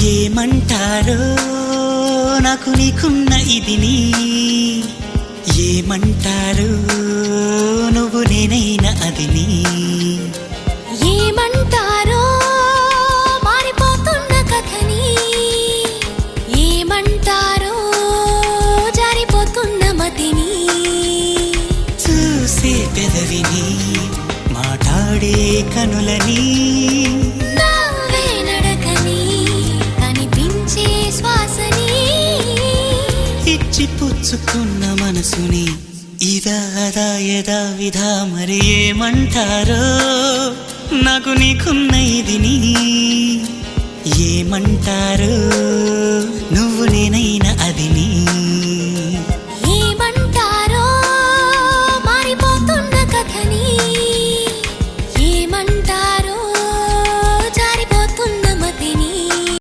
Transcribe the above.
ఏమంటారో నాకు నీకున్న ఇదిని, ఏమంటారో నువ్వు నేనైనా అదిని. ఏమంటారో మారిపోతున్న కథని, ఏమంటారో జారిపోతున్న మతిని. చూసే పెదవిని, మాట్లాడే కనులని, నవ్వే నడకని, కనిపించే శ్వాసని, ఇచ్చి పుచ్చుకున్న మనసుని ఇదా అదా యదా విధా. మరి ఏమంటారో నాకు నీకున్న ఇదిని, ఏమంటారో నువ్వు నేనైనా